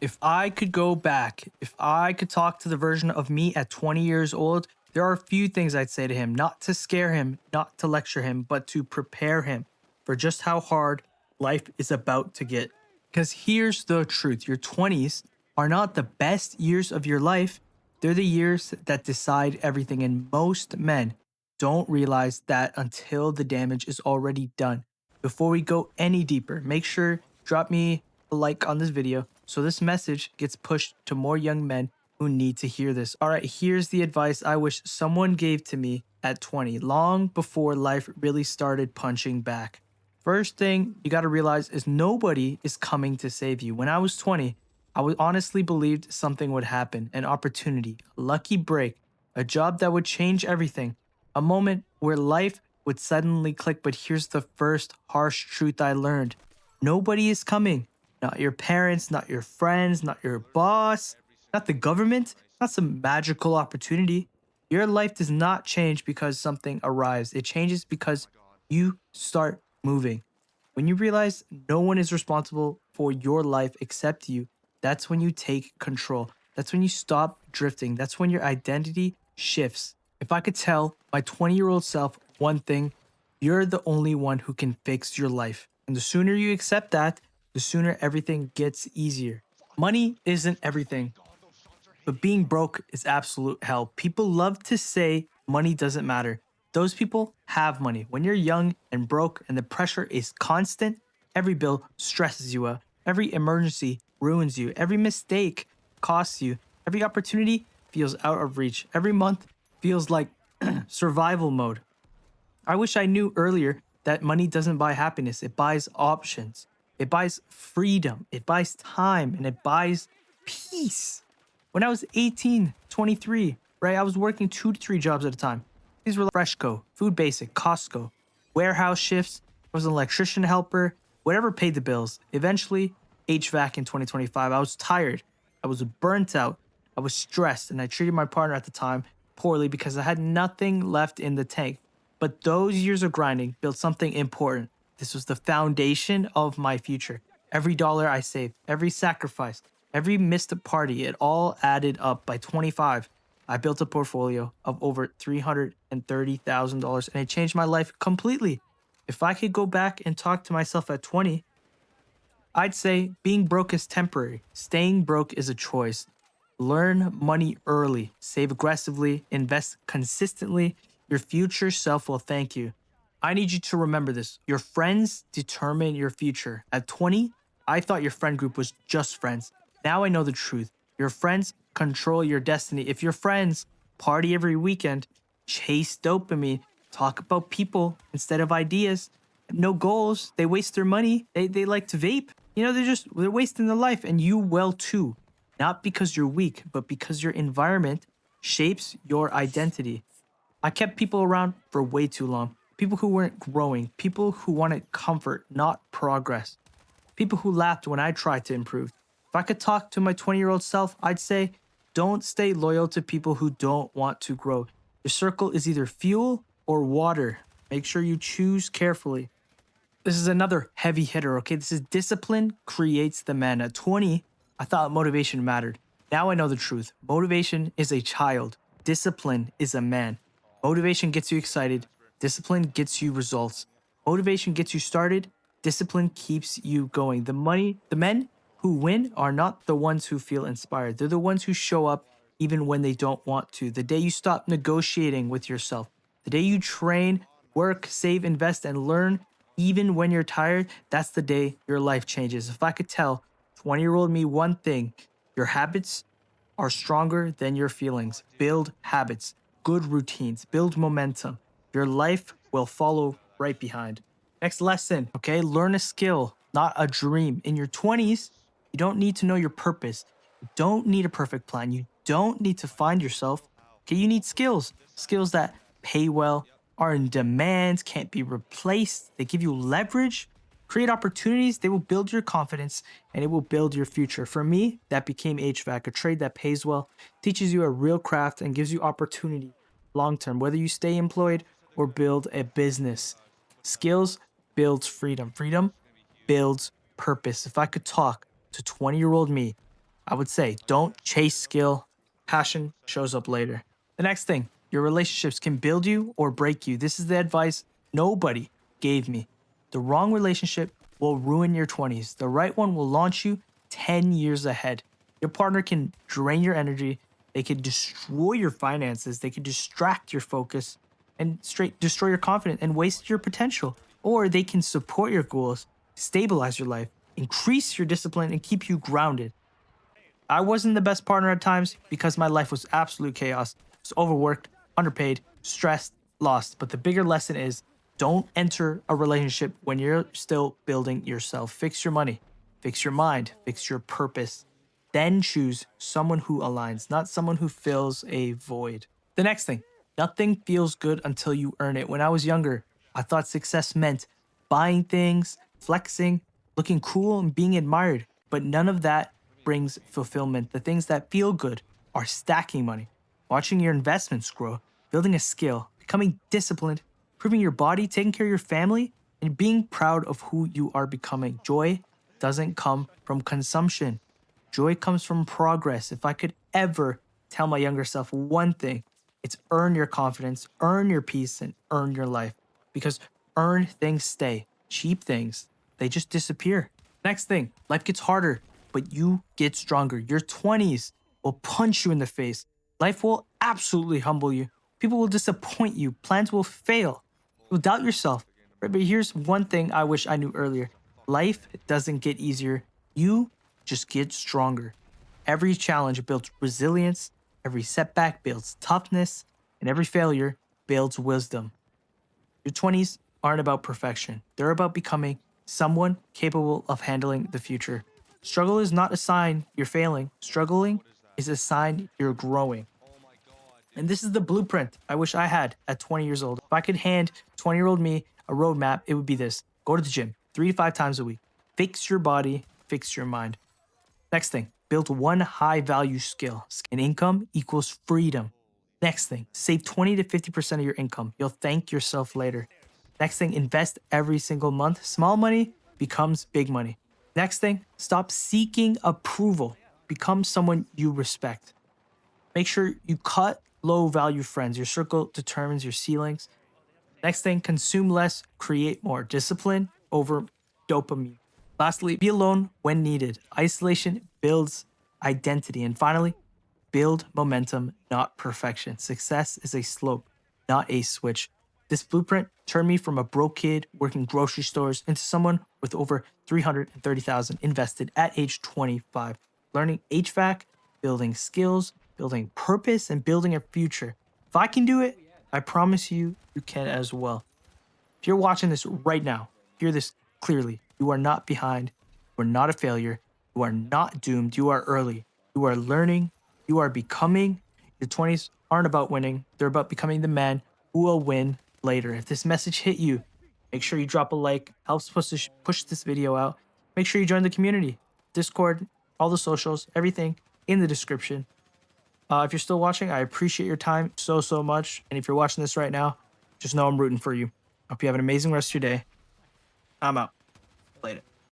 If I could go back, if I could talk to the version of me at 20 years old, there are a few things I'd say to him, not to scare him, not to lecture him, but to prepare him for just how hard life is about to get. Because here's the truth, your 20s are not the best years of your life, they're the years that decide everything. And most men don't realize that until the damage is already done. Before we go any deeper, make sure drop me a like on this video so this message gets pushed to more young men who need to hear this. All right, here's the advice I wish someone gave to me at 20, long before life really started punching back. First thing you got to realize is nobody is coming to save you. When I was 20, I would honestly believed something would happen, an opportunity, a lucky break, a job that would change everything, a moment where life would suddenly click. But here's the first harsh truth I learned. Nobody is coming. Not your parents, not your friends, not your boss, not the government, not some magical opportunity. Your life does not change because something arrives. It changes because you start moving. When you realize no one is responsible for your life except you, that's when you take control. That's when you stop drifting. That's when your identity shifts. If I could tell my 20-year-old self one thing, you're the only one who can fix your life. And the sooner you accept that, the sooner everything gets easier. Money isn't everything, but being broke is absolute hell. People love to say money doesn't matter. Those people have money. When you're young and broke and the pressure is constant, every bill stresses you out. Every emergency ruins you. Every mistake costs you. Every opportunity feels out of reach. Every month feels like survival mode. I wish I knew earlier that money doesn't buy happiness, it buys options. It buys freedom, it buys time, and it buys peace. When I was 18, 23, right, I was working 2 to 3 jobs at a time. These were like Freshco, Food Basic, Costco, warehouse shifts. I was an electrician helper, whatever paid the bills. Eventually, HVAC in 2025. I was tired. I was burnt out. I was stressed, and I treated my partner at the time poorly because I had nothing left in the tank. But those years of grinding built something important. This was the foundation of my future. Every dollar I saved, every sacrifice, every missed party, it all added up. By 25, I built a portfolio of over $330,000 and it changed my life completely. If I could go back and talk to myself at 20, I'd say being broke is temporary. Staying broke is a choice. Learn money early, save aggressively, invest consistently. Your future self will thank you. I need you to remember this. Your friends determine your future. At 20, I thought your friend group was just friends. Now I know the truth. Your friends control your destiny. If your friends party every weekend, chase dopamine, talk about people instead of ideas, no goals, they waste their money, they like to vape. They're wasting their life, and you will too. Not because you're weak, but because your environment shapes your identity. I kept people around for way too long. People who weren't growing, people who wanted comfort, not progress, people who laughed when I tried to improve. If I could talk to my 20-year-old self, I'd say, don't stay loyal to people who don't want to grow. Your circle is either fuel or water. Make sure you choose carefully. This is another heavy hitter, okay? This is discipline creates the man. At 20, I thought motivation mattered. Now I know the truth. Motivation is a child. Discipline is a man. Motivation gets you excited. Discipline gets you results. Motivation gets you started. Discipline keeps you going. The men who win are not the ones who feel inspired. They're the ones who show up even when they don't want to. The day you stop negotiating with yourself, the day you train, work, save, invest, and learn, even when you're tired, that's the day your life changes. If I could tell 20-year-old me one thing, your habits are stronger than your feelings. Build habits, good routines, build momentum. Your life will follow right behind. Next lesson, okay? Learn a skill, not a dream. In your 20s, you don't need to know your purpose. You don't need a perfect plan. You don't need to find yourself. Okay, you need skills. Skills that pay well, are in demand, can't be replaced. They give you leverage, create opportunities. They will build your confidence and it will build your future. For me, that became HVAC, a trade that pays well, teaches you a real craft, and gives you opportunity long term, whether you stay employed or build a business. Skills builds freedom. Freedom builds purpose. If I could talk to 20-year-old me, I would say don't chase skill. Passion shows up later. The next thing, your relationships can build you or break you. This is the advice nobody gave me. The wrong relationship will ruin your 20s. The right one will launch you 10 years ahead. Your partner can drain your energy, they can destroy your finances, they can distract your focus and straight destroy your confidence and waste your potential. Or they can support your goals, stabilize your life, increase your discipline, and keep you grounded. I wasn't the best partner at times because my life was absolute chaos. I was overworked, underpaid, stressed, lost. But the bigger lesson is don't enter a relationship when you're still building yourself. Fix your money, fix your mind, fix your purpose. Then choose someone who aligns, not someone who fills a void. The next thing, nothing feels good until you earn it. When I was younger, I thought success meant buying things, flexing, looking cool, and being admired. But none of that brings fulfillment. The things that feel good are stacking money, watching your investments grow, building a skill, becoming disciplined, improving your body, taking care of your family, and being proud of who you are becoming. Joy doesn't come from consumption. Joy comes from progress. If I could ever tell my younger self one thing, it's earn your confidence, earn your peace, and earn your life. Because earned things stay. Cheap things, they just disappear. Next thing, life gets harder, but you get stronger. Your 20s will punch you in the face. Life will absolutely humble you. People will disappoint you. Plans will fail. You'll doubt yourself. Right? But here's one thing I wish I knew earlier. Life doesn't get easier. You just get stronger. Every challenge builds resilience, every setback builds toughness, and every failure builds wisdom. Your 20s aren't about perfection, they're about becoming someone capable of handling the future. Struggle is not a sign you're failing, struggling is a sign you're growing. And this is the blueprint I wish I had at 20 years old. If I could hand 20-year-old me a roadmap, it would be this: go to the gym 3 to 5 times a week, fix your body, fix your mind. Next thing, build one high value skill. And income equals freedom. Next thing, save 20 to 50% of your income. You'll thank yourself later. Next thing, invest every single month. Small money becomes big money. Next thing, stop seeking approval. Become someone you respect. Make sure you cut low value friends. Your circle determines your ceilings. Next thing, consume less, create more. Discipline over dopamine. Lastly, be alone when needed. Isolation builds identity. And finally, build momentum, not perfection. Success is a slope, not a switch. This blueprint turned me from a broke kid working grocery stores into someone with over 330,000 invested at age 25, learning HVAC, building skills, building purpose, and building a future. If I can do it, I promise you, you can as well. If you're watching this right now, hear this clearly. You are not behind. You are not a failure. You are not doomed. You are early. You are learning. You are becoming. Your 20s aren't about winning. They're about becoming the man who will win later. If this message hit you, make sure you drop a like. Helps push this video out. Make sure you join the community. Discord, all the socials, everything in the description. If you're still watching, I appreciate your time so much. And if you're watching this right now, just know I'm rooting for you. Hope you have an amazing rest of your day. I'm out. Later.